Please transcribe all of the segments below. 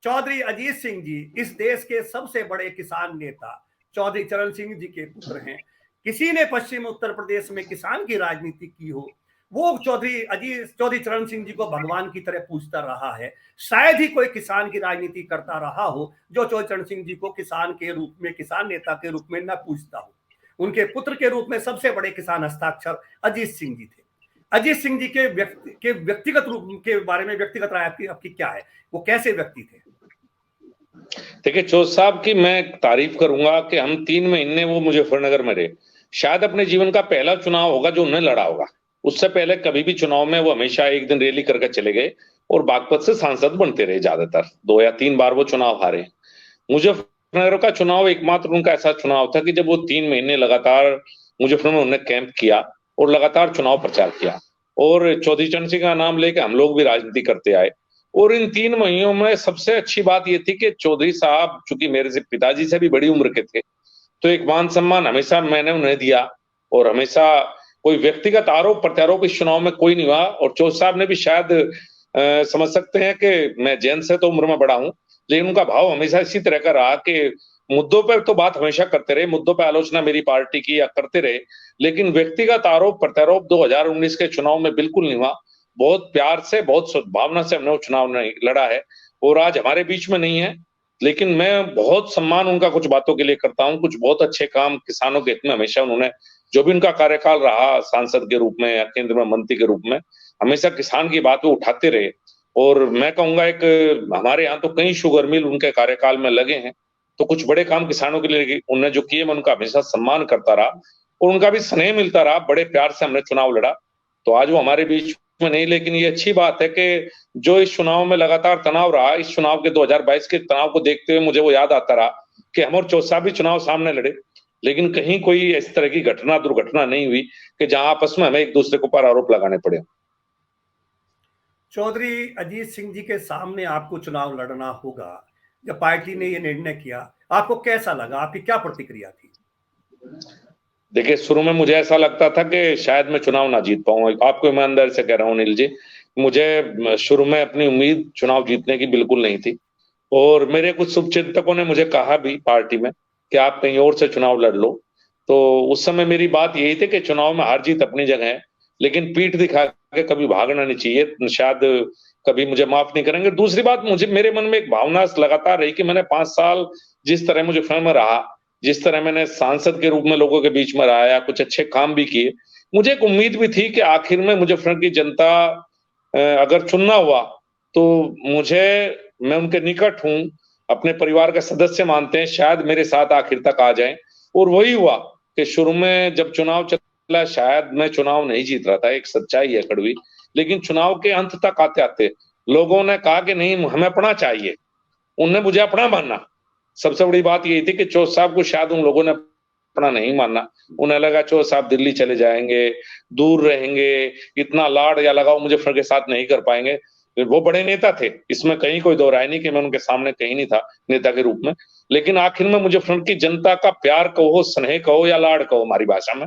चौधरी अजीत सिंह जी इस देश के सबसे बड़े किसान नेता चौधरी चरण सिंह जी के पुत्र हैं। किसी ने पश्चिम उत्तर प्रदेश में किसान की राजनीति की हो, वो चौधरी चरण सिंह जी को भगवान की तरह पूजता रहा है। शायद ही कोई किसान की राजनीति करता रहा हो जो चौधरी चरण सिंह जी को किसान के रूप में, किसान नेता के रूप में न पूजता हो। उनके पुत्र के रूप में सबसे बड़े किसान हस्ताक्षर अजीत सिंह जी थे। अजीत सिंह जी के व्यक्तिगत रूप के बारे में व्यक्तिगत राय आपकी क्या है? वो कैसे व्यक्ति थे? देखिए, चौथ साहब की मैं तारीफ करूंगा कि हम 3 महीने वो मुजफ्फरनगर में रहे। शायद अपने जीवन का पहला चुनाव होगा जो उन्होंने लड़ा होगा। उससे पहले कभी भी चुनाव में वो हमेशा एक दिन रैली करके चले गए और बागपत से सांसद बनते रहे। ज्यादातर 2 या 3 बार वो चुनाव हारे। मुजफ्फरनगर का चुनाव एकमात्र उनका ऐसा चुनाव था कि जब वो 3 महीने लगातार मुजफ्फरनगर में उन्होंने कैंप किया और लगातार चुनाव प्रचार किया और चौधरी चरण सिंह का नाम लेकर हम लोग भी राजनीति करते आए। और इन 3 महीनों में सबसे अच्छी बात यह थी कि चौधरी साहब चूंकि मेरे से पिताजी से भी बड़ी उम्र के थे, तो एक मान सम्मान हमेशा मैंने उन्हें दिया और हमेशा कोई व्यक्तिगत आरोप प्रत्यारोप इस चुनाव में कोई नहीं हुआ। और चौधरी साहब ने भी शायद समझ सकते हैं कि मैं जैन से तो उम्र में बड़ा हूं, लेकिन उनका भाव हमेशा इसी तरह का रहा कि मुद्दों पर तो बात हमेशा करते रहे, मुद्दों पर आलोचना मेरी पार्टी की या करते रहे, लेकिन व्यक्तिगत आरोप प्रत्यारोप 2019 के चुनाव में बिल्कुल नहीं हुआ। बहुत प्यार से, बहुत सद्भावना से हमने वो चुनाव लड़ा है और आज हमारे बीच में नहीं है। लेकिन मैं बहुत सम्मान उनका कुछ बातों के लिए करता हूं। कुछ बहुत अच्छे काम किसानों के हित में हमेशा उन्होंने, जो भी उनका कार्यकाल रहा सांसद के रूप में या केंद्र में मंत्री के रूप में, हमेशा किसान की बात वो उठाते रहे। और मैं कहूंगा एक हमारे यहाँ तो कई शुगर मिल उनके कार्यकाल में लगे हैं, तो कुछ बड़े काम किसानों के लिए उन्होंने जो किए मैं उनका हमेशा सम्मान करता रहा और उनका भी स्नेह मिलता रहा। बड़े प्यार से हमने चुनाव लड़ा। तो आज वो हमारे बीच में नहीं, लेकिन ये अच्छी बात है कि जो इस चुनाव में लगातार तनाव रहा, इस चुनाव के 2022 के तनाव को देखते हुए मुझे वो याद आता रहा कि हम और चौसा भी चुनाव सामने लड़े, लेकिन कहीं कोई इस तरह की घटना दुर्घटना नहीं हुई कि जहां आपस में हमें एक दूसरे के ऊपर आरोप लगाने पड़े। चौधरी अजीत सिंह जी के सामने आपको चुनाव लड़ना होगा, जब पार्टी ने यह निर्णय किया, आपको कैसा लगा? आपकी क्या प्रतिक्रिया थी? देखिए, शुरू में मुझे ऐसा लगता था कि शायद मैं चुनाव ना जीत पाऊंगा। आपको ईमानदारी से कह रहा हूँ अनिल जी, मुझे शुरू में अपनी उम्मीद चुनाव जीतने की बिल्कुल नहीं थी और मेरे कुछ शुभचिंतकों ने मुझे कहा भी पार्टी में कि आप कहीं और से चुनाव लड़ लो। तो उस समय मेरी बात यही थी कि चुनाव में हार जीत अपनी जगह है, लेकिन पीठ दिखा के कभी भागना नहीं चाहिए। शायद कभी मुझे माफ नहीं करेंगे। दूसरी बात, मुझे मेरे मन में एक भावना लगातार रही कि मैंने 5 साल जिस तरह मुझे फिल्म में रहा, जिस तरह मैंने सांसद के रूप में लोगों के बीच में रहा या कुछ अच्छे काम भी किए, मुझे एक उम्मीद भी थी कि आखिर में मुजफ्फरनगर की जनता अगर चुनना हुआ तो मुझे, मैं उनके निकट हूं, अपने परिवार का सदस्य मानते हैं, शायद मेरे साथ आखिर तक आ जाएं। और वही हुआ कि शुरू में जब चुनाव चला, शायद मैं चुनाव नहीं जीत रहा था, एक सच्चाई है कड़वी, लेकिन चुनाव के अंत तक आते आते लोगों ने कहा कि नहीं, हमें अपना चाहिए। उनने मुझे अपना मानना। सबसे बड़ी बात यही थी कि चौथ साहब को शायद उन लोगों ने अपना नहीं मानना। उन्हें लगा चौथ साहब दिल्ली चले जाएंगे, दूर रहेंगे, इतना लाड़ या लगाव मुजफ्फर के साथ नहीं कर पाएंगे। वो बड़े नेता थे, इसमें कहीं कोई दो राय नहीं कि मैं उनके सामने कहीं नहीं था नेता के रूप में। लेकिन आखिर में मुजफ्फर की जनता का प्यार कहो, स्नेह कहो या लाड़ कहो हमारी भाषा में,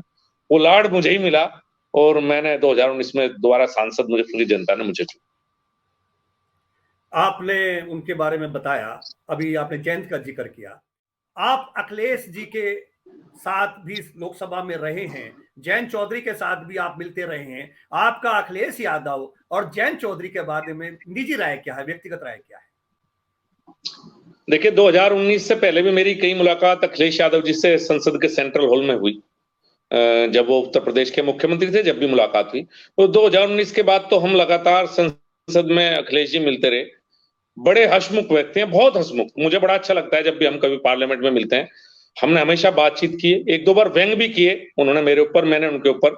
वो लाड़ मुझे ही मिला और मैंने 2019 में दोबारा सांसद मुजफ्फर की जनता ने मुझे चुना। आपने उनके बारे में बताया, अभी आपने जयंत का जिक्र किया। आप अखिलेश जी के साथ भी लोकसभा में रहे हैं, जयंत चौधरी के साथ भी आप मिलते रहे हैं। आपका अखिलेश यादव और जयंत चौधरी के बारे में निजी राय क्या है, व्यक्तिगत राय क्या है? देखिए, 2019 से पहले भी मेरी कई मुलाकात अखिलेश यादव जी से संसद के सेंट्रल हॉल में हुई। जब वो उत्तर प्रदेश के मुख्यमंत्री थे, जब भी मुलाकात हुई। तो 2019 के बाद तो हम लगातार संसद में अखिलेश जी मिलते रहे। बड़े हंसमुख व्यक्ति हैं, बहुत हंसमुख। मुझे बड़ा अच्छा लगता है जब भी हम कभी पार्लियामेंट में मिलते हैं। हमने हमेशा बातचीत की, 1-2 बार व्यंग भी किए, उन्होंने मेरे ऊपर, मैंने उनके ऊपर,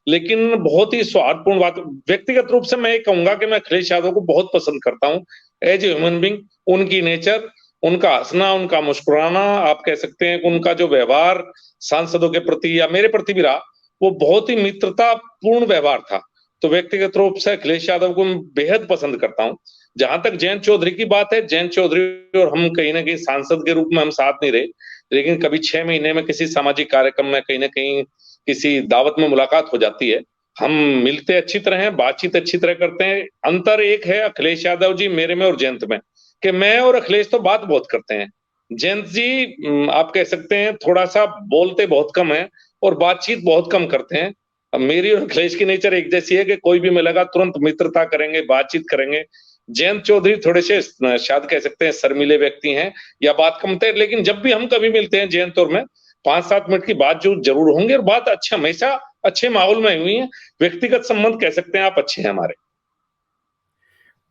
लेकिन बहुत ही सौहार्दपूर्ण बात। व्यक्तिगत रूप से मैं ये कहूंगा कि मैं अखिलेश यादव को बहुत पसंद करता हूँ एज ए ह्यूमन बींग। उनकी नेचर, उनका हंसना, उनका मुस्कुराना, आप कह सकते हैं कि उनका जो व्यवहार सांसदों के प्रति या मेरे प्रति भी रहा, वो बहुत ही मित्रता पूर्ण व्यवहार था। तो व्यक्तिगत रूप से अखिलेश यादव को मैं बेहद पसंद करता हूँ। जहां तक जयंत चौधरी की बात है, जयंत चौधरी और हम कहीं ना कहीं सांसद के रूप में हम साथ नहीं रहे, लेकिन कभी 6 महीने में किसी सामाजिक कार्यक्रम में कहीं ना कहीं किसी दावत में मुलाकात हो जाती है। हम मिलते अच्छी तरह हैं, बातचीत अच्छी तरह करते हैं। अंतर एक है अखिलेश यादव जी मेरे में और जयंत में, कि मैं और अखिलेश तो बात बहुत करते हैं, जयंत जी आप कह सकते हैं थोड़ा सा बोलते बहुत कम है और बातचीत बहुत कम करते हैं। अब मेरी और अखिलेश की नेचर एक जैसी है कि कोई भी मिलेगा तुरंत मित्रता करेंगे, बातचीत करेंगे। जयंत चौधरी थोड़े से शायद कह सकते हैं शर्मीले व्यक्ति हैं या बात कम थे, लेकिन जब भी हम कभी मिलते हैं जयंत और मैं 5-7 मिनट की बात जो जरूर होंगे और बात अच्छे हमेशा अच्छे माहौल में हुई है। व्यक्तिगत संबंध कह सकते हैं आप अच्छे हैं हमारे।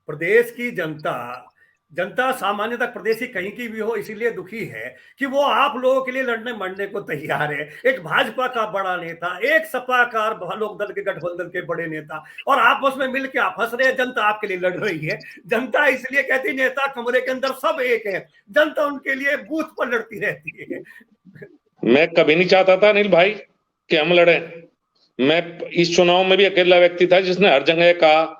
प्रदेश की जनता जनता सामान्यतः प्रदेश की कहीं की भी हो इसीलिए दुखी है कि वो आप लोगों के लिए लड़ने मरने को तैयार है। एक भाजपा का बड़ा नेता, एक सपा का लोक दल के गठबंधन के बड़े नेता, और आपस में मिलकर आप हंस रहे हैं। जनता आपके लिए लड़ रही है। जनता इसलिए कहती नेता कमरे के अंदर सब एक है, जनता उनके लिए बूथ पर लड़ती रहती है। मैं कभी नहीं चाहता था अनिल भाई कि हम लड़े। मैं इस चुनाव में भी अकेला व्यक्ति था जिसने हर जगह कहा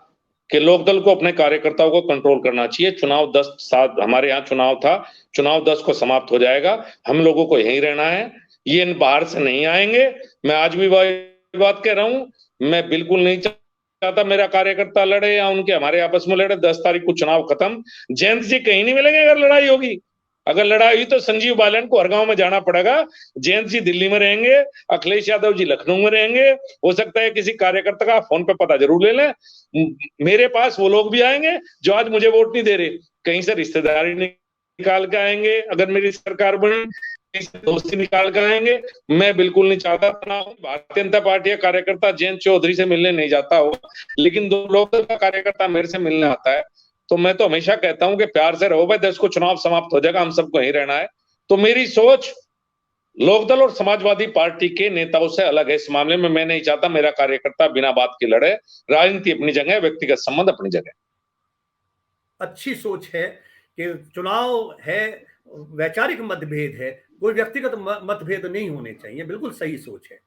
कि लोकदल को अपने कार्यकर्ताओं को कंट्रोल करना चाहिए। चुनाव 10 हमारे यहाँ चुनाव था, चुनाव 10 को समाप्त हो जाएगा, हम लोगों को यहीं रहना है, ये बाहर से नहीं आएंगे। मैं आज भी वही बात कह रहा हूं, मैं बिल्कुल नहीं चाहता मेरा कार्यकर्ता लड़े या उनके हमारे आपस में लड़े। 10 तारीख को चुनाव खत्म, जयंत जी कहीं नहीं मिलेंगे। अगर लड़ाई होगी, अगर लड़ाई हुई तो संजीव बालियान को हर गांव में जाना पड़ेगा। जयंत जी दिल्ली में रहेंगे, अखिलेश यादव जी लखनऊ में रहेंगे। हो सकता है किसी कार्यकर्ता का फोन पे पता जरूर ले लें। मेरे पास वो लोग भी आएंगे जो आज मुझे वोट नहीं दे रहे, कहीं से रिश्तेदारी निकाल के आएंगे। अगर मेरी सरकार बनी कहीं से दोस्ती निकाल कर आएंगे। मैं बिल्कुल नहीं चाहता था भारतीय जनता पार्टी का कार्यकर्ता जयंत चौधरी से मिलने नहीं जाता होगा, लेकिन दो लोकदल का कार्यकर्ता मेरे से मिलने आता है। तो मैं तो हमेशा कहता हूं कि प्यार से रहो भाई, 10 को चुनाव समाप्त हो जाएगा, हम सबको यहीं रहना है। तो मेरी सोच लोकदल और समाजवादी पार्टी के नेताओं से अलग है इस मामले में। मैं नहीं चाहता मेरा कार्यकर्ता बिना बात के लड़े। राजनीति अपनी जगह, व्यक्तिगत संबंध अपनी जगह। अच्छी सोच है कि चुनाव है, वैचारिक मतभेद है, कोई व्यक्तिगत मतभेद नहीं होने चाहिए। बिल्कुल सही सोच है।